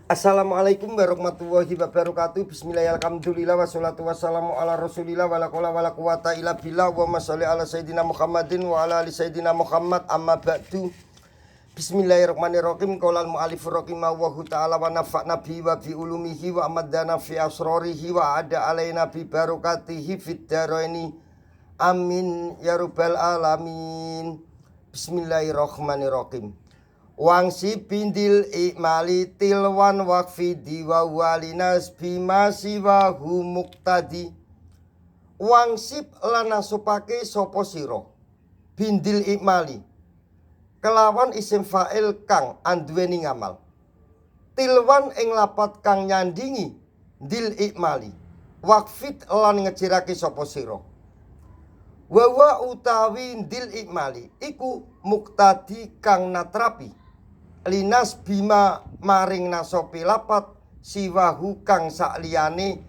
Assalamualaikum warahmatullahi wabarakatuh. Bismillah, alhamdulillah, wassalatu wassalamu ala rasulillah, wala qawla wala quwata illa billah. Wa masalli ala sayyidina Muhammadin wa ala ali sayyidina Muhammad, amma ba'du. Bismillahirrahmanirrahim. Qaulal mu'allifur rahimahullahu ta'ala wa nafa'na bi wa bi ulumihi wa amadana fi asrarihi wa ada alaina bi barakatihi fid dharaini. Amin ya rabbal alamin. Bismillahirrahmanirrahim. Wangsi pindil ikmali tilwan wakfi diwa walinas bima siwahu muktadi. Wangsip lanasupake sopo siro bindil ikmali kelawan isim fa'il kang anduweni ngamal, tilwan ing lapat kang nyandingi dil ikmali wakfit lan ngecirake sopo siro. Wawa utawi dil ikmali iku muktadi kang natrapi linas bima maring nasopi lapat siwahu kang sakliyane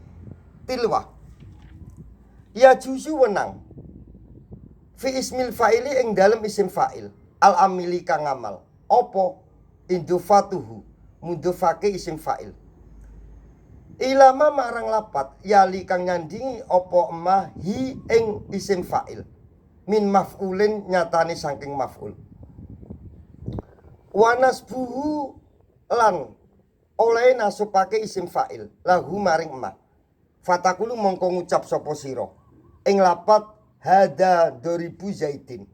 tilwah. Ya juzu wenang fi ismil fa'ili ing dalem isim fa'il al amili kang ngamal opo indufatuhu mundufake isim fa'il ilama marang lapat yali kang nyandingi opo emah hi ing isim fa'il min maf'ulin nyatane saking maf'ul. Wanasbuhu lan oleh nasupake isim fa'il lahu maring emah. Fatakulu mongko ngucap sapa sira ing lapat hada 2000 zaidin.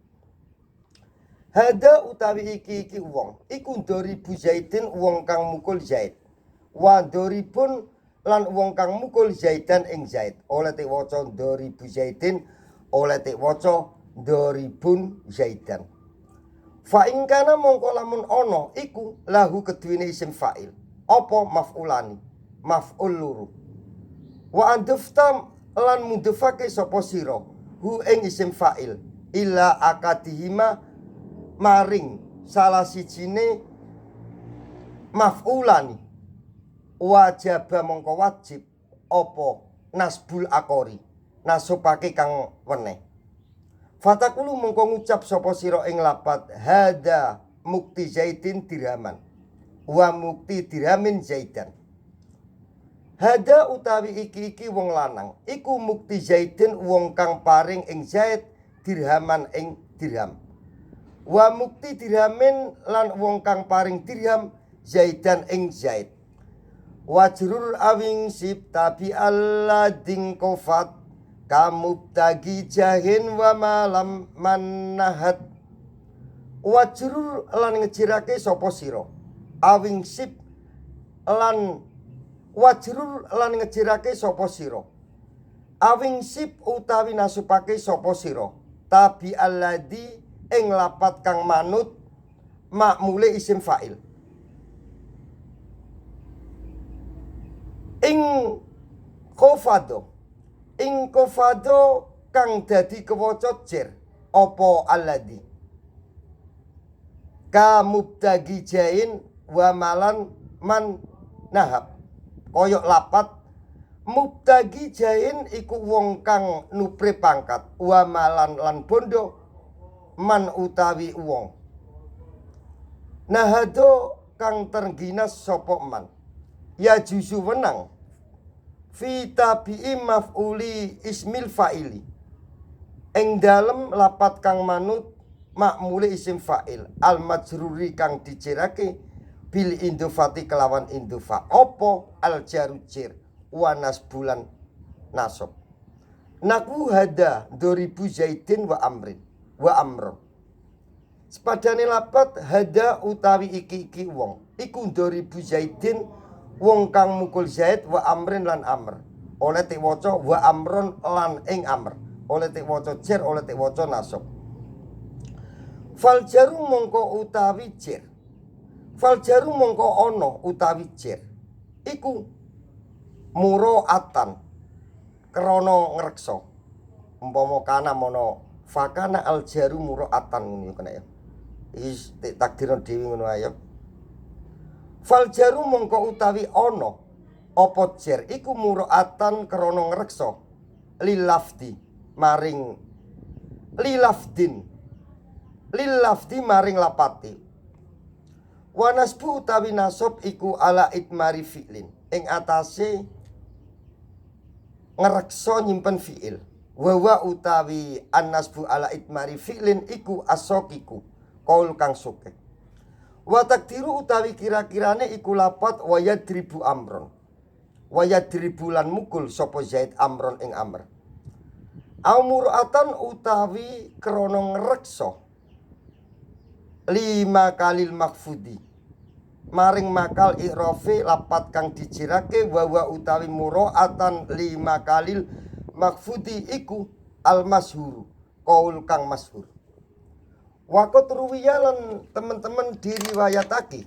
Hada utawi iki wong iku 2000 zaidin wong kang mukul Zaid. Wa doribun lan wong kang mukul Zaidan ing Zaid. Oleh te waca 2000 zaidin, oleh te waca 2000 Zaidan. Fa ing kana mongko lamun ana iku lahu keduwene isim fa'il apa maf'ulani maf'ul luru. Wa andufta lan mundufake sapa sira hu ing isim fa'il illa akadihima maring salah sijine maf'ulani wajaba mongko wajib apa nasbul akori nasupake kang weneh. Fatakulu mongko ngucap sapa sira ing lapat hada mukti zaidin dirhaman wa mukti dirhamin zaidan. Hada utawi iki wong lanang iku mukti zaidin wong kang paring ing Zaid dirhaman ing dirham. Wa mukti dirhamin lan wong kang paring dirham Zaidan ing Zaid. Wajrul awing sib tabi allading kofat kamubtagi jahin wa malam manahat. Wajrul lan ngejirake sapa sira awing sib lan wajrul lan ngejirake sapa sira awing sib utawi nasupake sapa sira tabi alladhi ing lapat kang manut makmule isim fa'il ing kofado kang dadi kewaca jer apa alladhi ka mubtagi jain wa malan man nahab. Koyok lapat mubtagi jain iku wong kang nupre pangkat wa malan lan bondo man utawi wong nahado kang terginas sapa man. Ya juzu wenang fi tabi'i maf'uli ismil fa'ili ing dalem lapat kang manut makmule isim fa'il al majruri kang dicerake bil indufati kelawan indufa opo al jarujir wa nasbulan nasab. Naku hada 2000 zaidin wa amrin wa amron. Sepadane lapat hada utawi iki wong iku 2000 zaidin wong kang mukul Zaid wa amrin lan amr. Oleh te waca wa amron lan ing amr. Oleh te waca jer, oleh te waca nasab. Fal jaru mongko utawi jer. Fal jaru mongko ana utawi jer. Iku muroatan krana ngreksa. Umpama kana mono fakana al jaru muroatan ngono kena ya. Iki takdirna dhewe ngono ae. Fal jaru mongko utawi ana apa jer iku muroatan krana ngreksa lilafdi maring lilafdin lilafdi maring lapati Wa nasbu utawi nasab iku ala itmari fi'lin ing atase ngrekso nyimpen fi'il. Wa utawi an-nasbu ala itmari fi'lin iku asokiku kaul kang sukeh. Wa takdiru utawi kira-kirane iku lapat wa yadribu amron. Wa yadribu lan mukul sapa Zaid amron ing amr. Amuratan utawi krana ngrekso lima kalil makfudi maring makal i'rafe lapat kang dijirake wa utawi muraatan lima kalil makfudi iku al masyhur qaul kang masyhur. Waqat ruwiyalan teman-teman diriwayatake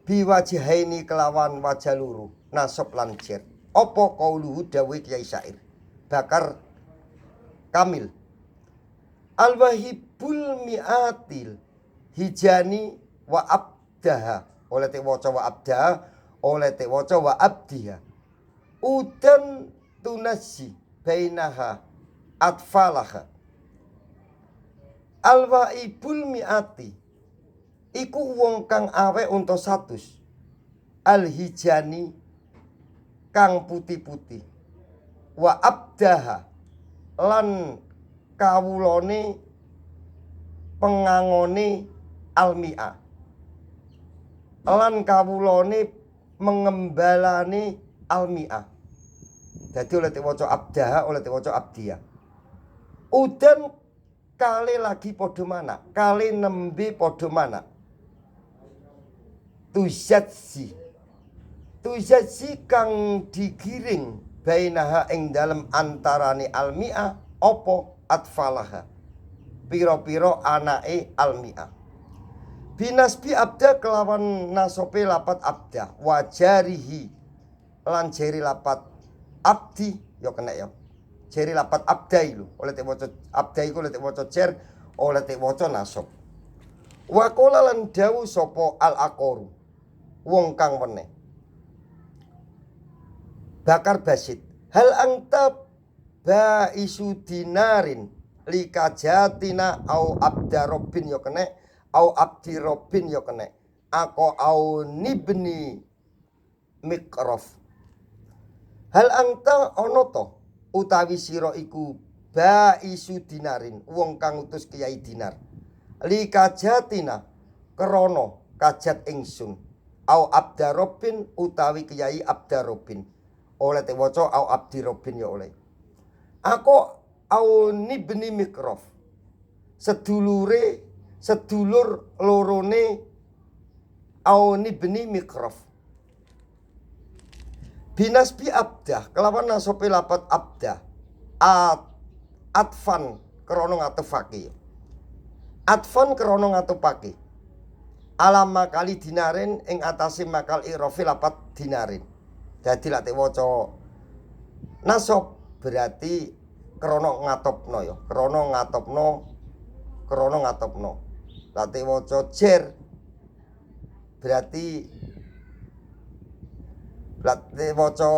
biwajihaini kelawan wajah luru nasab lan jar apa qauluhu dawe Kiai Syair Bakar Kamil al-wahibul mi'atil hijani wa abdaha oleh te waca wa abdaha oleh te waca wa abdiha udan tunasi bainaha atfalaha al-wahibul mi'ati iku wong kang awe unta 100 al-hijani kang putih-putih wa abdaha lan kawulane pengangone almi'a lan kawulane mengembalane almi'a. Jadi oleh diwaca abdaha oleh diwaca abdiya. Udan kali lagi podo mana kali nembe podo mana tujatsi kang digiring bainaha ing dalem antarane almi'a opo atfalaha piro-piro anake almi'a binasbi abda kelawan nasope lapat abda wajarihi lan jeri lapat abdi yo kena yo jeri lapat abdai lho oleh te waca abdai ku oleh te waca jer oleh te waca nasab wa qala lan dawu sapa al aqoru wong kang weneh Bakar Basit hal anta baisu dinarin likajatina au abdarobin yo kene au abdirobin yo kene ako au nibni mikrof hal anta onoto utawi sira iku baisu dinarin wong kang utus Kiai Dinar likajatina krana kajat ingsun au abdarobin utawi Kiai Abdarobin oleh te waca au abdirobin ya oleh aku au nibni mikrof sedulur lorone au nibni mikrof binasbi abdah kelawan nasope lapat abdah atfan krana ngatefake atfan krana ngatepake alama kali dinarin ing atase makal i'rafi lapat dinarin. Jadi lak te waca nasab berarti krana ngatopno ya, krana ngatopno. Lak te waca jer berarti lak te waca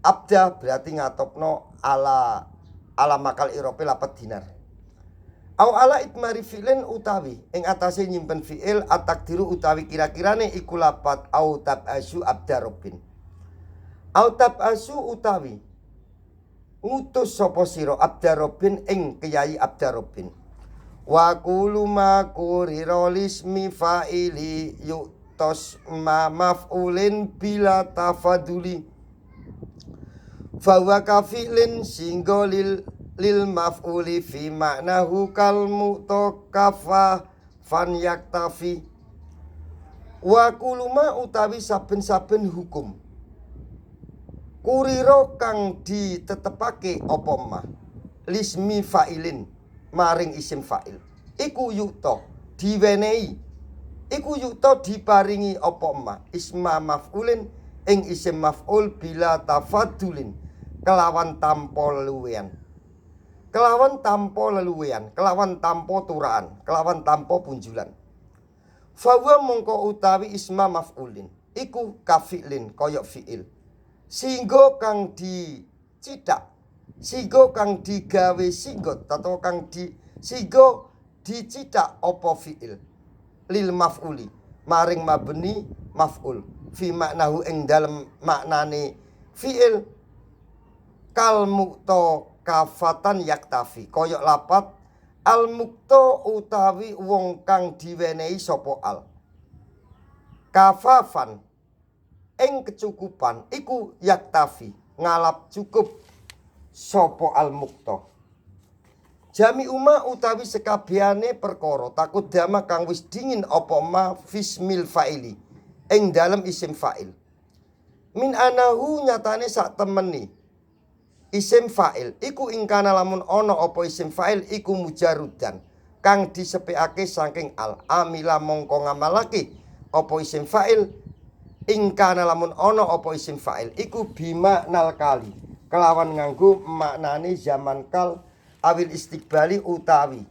abda berarti ngatopno ala makal irope lapat dinar. Au ala itmari fi'lin utawi ing atase nyimpen fi'il atakdiru utawi kira-kirane iku lapat au tabasu abdarobin. Autab asu utawi ngutus sapa sira Abdarobin ing Kyai Abdarobin wa qulu ma qurira lismi fa'ili yu'tos ma maf'ulin bila tafaduli fa wa kafilin singgolil lil maf'uli fi ma'nahu kal mutakaffa fan yaktafi wa qulu ma utawi saben-saben hukum kuriro kang ditetepake apa mah lismi fa'ilin maring isim fa'il iku yukta diwenehi iku yukta diparingi apa mah isma maf'ulin ing isim maf'ul bila tafadulin kelawan tanpa leluwean kelawan tanpa turaan kelawan tanpa punjulan fawa mongko utawi isma maf'ulin iku kafi'lin koyok fi'il singgo kang dicidak singgo kang digawe singgot atau kang singgo dicidak apa fi'il lil maf'uli maring mabni maf'ul fi maknahu ing dalem maknane fi'il kal mukta kafatan yaktafi koyok lapat al mukta utawi wong kang diwenehi sapa al kafafan ing kecukupan iku yaktafi ngalap cukup sapa al mukta jami uma utawi sekabehane perkara takut dama kang wis dingin apa ma fismil fa'ili ing dalem isim fa'il min anahu nyatane sak temeni isim fa'il iku ingkana lamun ana apa isim fa'il iku mujarrudan kang disepekake saking al amila mongko ngamalake apa isim fa'il ingkana lamun ana apa isim fa'il iku bima nal kali kelawan nganggo maknane zaman kal awil istiqbali utawi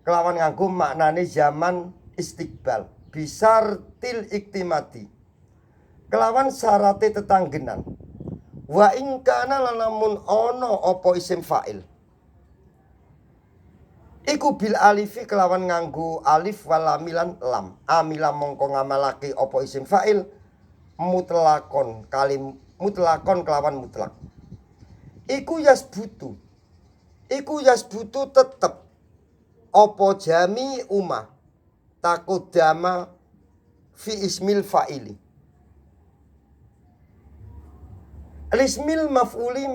kelawan nganggo maknane zaman istiqbal bisartil iktimati kelawan syarate tetanggenan wa ing kana lamun ana apa isim fa'il iku bil alifi kelawan nganggo alif wal lamilan lam amila mongko ngamalake apa isim fa'il mutlakon kalim mutlakon kelawan mutlak iku yasbutu tetep apa jami umah takudama fi ismil fa'ili Lismil maf'uli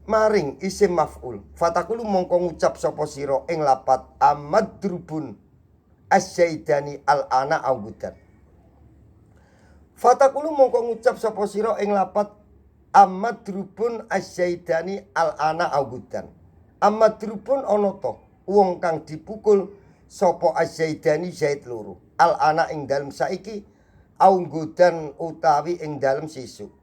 maring isim maf'ul fatakulu mongko ngucap sapa sira ing lapat amadrubun asyaidani al-ana awgudan fatakulu mongko ngucap sapa sira ing lapat amadrubun asyaidani al-ana awgudan amadrubun ana to wong kang dipukul sapa asyaidani zaid loro al-ana ing dalem saiki awgudan utawi ing dalem sesuk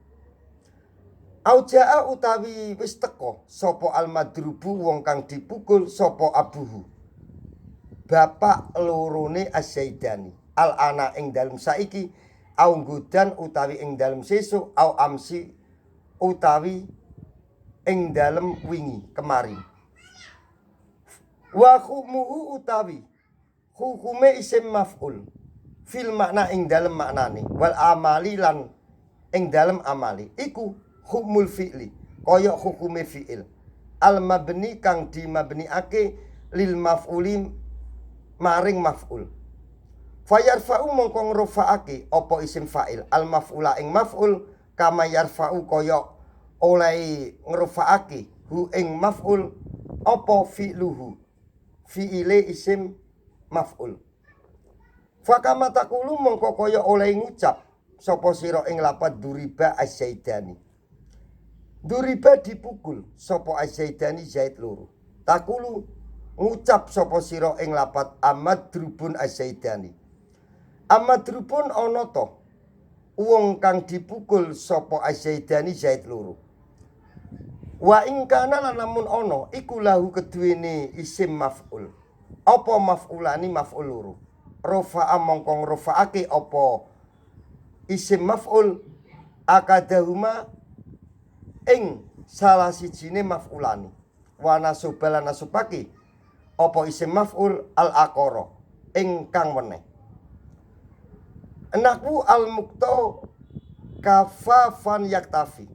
Aujaa utawi wis teka sapa almadrubu wong kang dipukul sapa abuhu bapak lorone asyaidani al ana ing dalem saiki au nggodan utawi ing dalem sesuk au amsi utawi ing dalem wingi kemari wa hukmuhu utawi hukume isim maf'ul fil makna ing dalem maknane wal amali lan ing dalem amali iku hukmul fi'li kaya hukume fi'il al mabni kang dimabniake lil maf'uli maring maf'ul fayarfa'u mongko ngrofa'ake apa isim fa'il al maf'ula ing maf'ul kama yarfa'u kaya oleh ngrofa'ake hu ing maf'ul apa fi'luhu fi'ile isim maf'ul fakama takulu mongko kaya oleh ngucap sapa sira ing lapat duriba asyaidani Duriba dipukul sapa asyaidani zaid loro takulu ngucap sapa sira ing lapat amadrubun asyaidani amadrubun ana to wong kang dipukul sapa asyaidani zaid loro wa ing kana lan namun ana iku lahu keduwene isim maf'ul apa maf'ulani maf'ul loro rafa'a mongko ngrafa'ake apa isim maf'ul akadahuma ing salah sijine maf'ulani wa nasubala nasubaki apa isim maf'ul al aqara ingkang weneh enaku al mukta kafafan yaktafi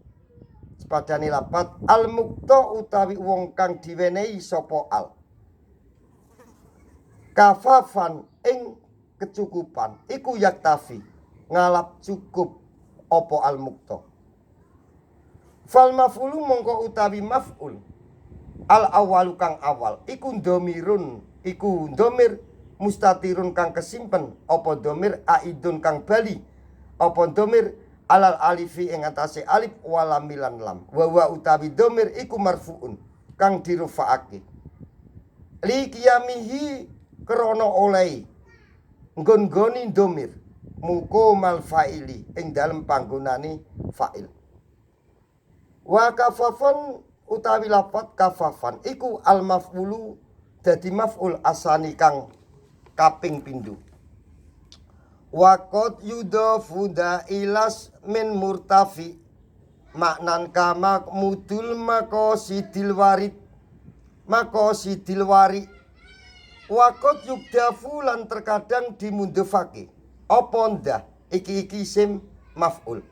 sepadane lapat al mukta utawi wong kang diwenehi sapa al kafafan ing kecukupan iku yaktafi ngalap cukup apa al mukta fal maf'ulu mongko utawi maf'ul al awalu kang awal iku dhamirun iku dhamir mustatirun kang kesimpen apa dhamir aidun kang bali apa dhamir alal alifi ing atase alif walam milan lam wa utawi dhamir iku marfuun kang dirufa'ake li qiyamihi krana oleh nggon-nggoni dhamir muqamal fa'ili ing dalem panggonane fa'il wa kafafan utawi lafat kafafan iku al maf'ulu dadi maf'ul asani kang kaping pindho wa qad yudhafu ilas min murtafi maknan kama mudul maqasidil warid Wakot yukdafu lan terkadang dimundhafake. Apa ndah iki isim maf'ul.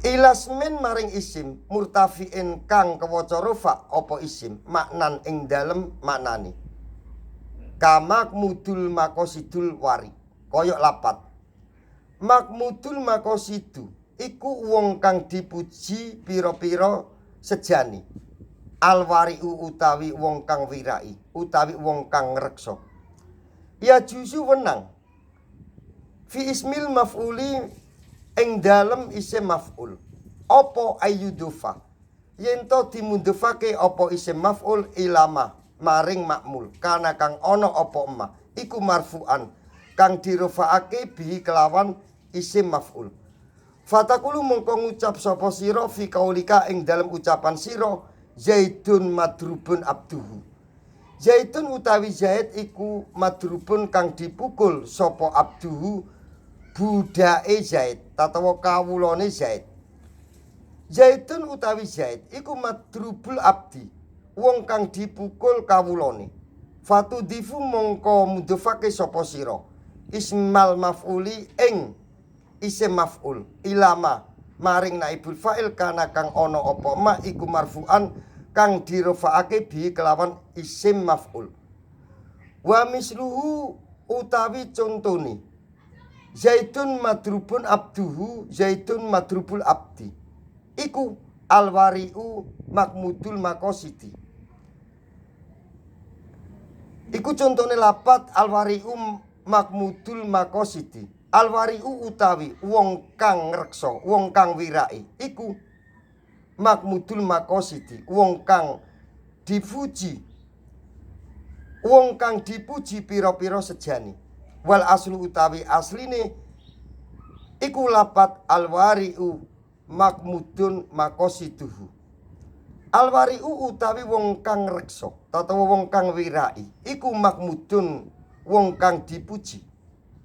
Ilasmin maring isim murtafiin kang kewaca rafa apa isim maknan ing dalem maknane. Kamakmudul makosidul wari. Koyok lapat. Makmudul makosidu iku wong kang dipuji pira-pira sejane. Alwariu utawi wong kang wirai, utawi wong kang ngreksa. Ya juzu wenang. Fi ismil maf'uli ing dalem isim maf'ul. Apa ayyudufa? Yen to dimundhafake apa isim maf'ul ilama maring makmul. Kana kang ana apa emma iku marfu'an kang dirafa'ake bihi kelawan isim maf'ul. Fatakulu mongko ngucap sapa sira fi kaulika ing dalem ucapan sira Zaidun madrubun abduhu. Zaidun utawi Zaid iku madrubun kang dipukul sapa abduhu budake Zaid tatawa kawulane Zaid. Zaidun utawi Zaid iku madrubul abdi wong kang dipukul kawulane. Fatu difu mongko mudhafake sapa sira ismal maf'uli ing isim maf'ul ilama maring naibul fa'il kana kang ana apa ma iku marfu'an kang dirafa'ake bi kelawan isim maf'ul. Wa misluhu utawi contone Zaidun madrubun abduhu Zaidun madrubul abdi iku alwari'u makmudul makosidi. Iku contone lapat alwari'u makmudul makosidi. Alwari'u utawi wong kang ngreksa, wong kang wirai iku makmudul makosidi, wong kang dipuji. Wong kang dipuji pira-pira sejane. Wal aslu utawi asline iku lapat alwari'u makmudun makosiduhu. Alwari'u utawi wong kang ngreksa, tatawa wong kang wirai iku makmudun wong kang dipuji.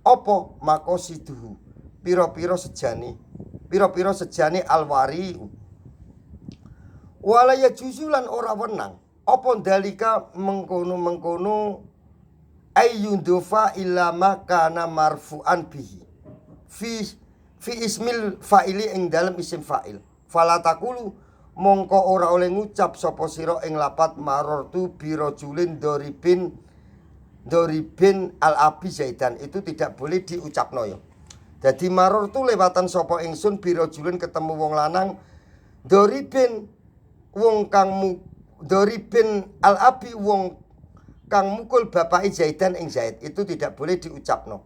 Apa makosiduhu pira-pira sejane alwari'u. Wala ya juzulan ora wenang apa dalika mengkono ayyundufa ilama kana marfu'an bihi fi ismil fa'ili ing dalem isim fa'il. Fala taqulu mongko ora oleh ngucap sapa sira ing lapat marartu birajulin doribin al-abi Zaidan, itu tidak boleh diucapno ya. Jadi maror tu lewatan sapa ingsun birajulin ketemu wong lanang doribin wong kang doribin al-abi wong kang mukul bapake Zaidan ing Zaid, itu tidak boleh diucapno.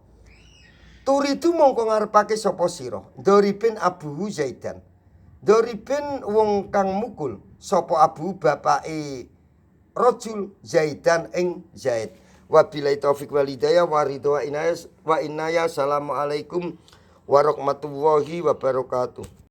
Turidu mongko ngarepake sapa sira doribin abuhu Zaidan. Doribin wong kang mukul sapa abu bapake rajul Zaidan ing Zaid. Wabillahi taufik wal hidayah wa ridha wa inaya. Assalamualaikum warahmatullahi wabarakatuh.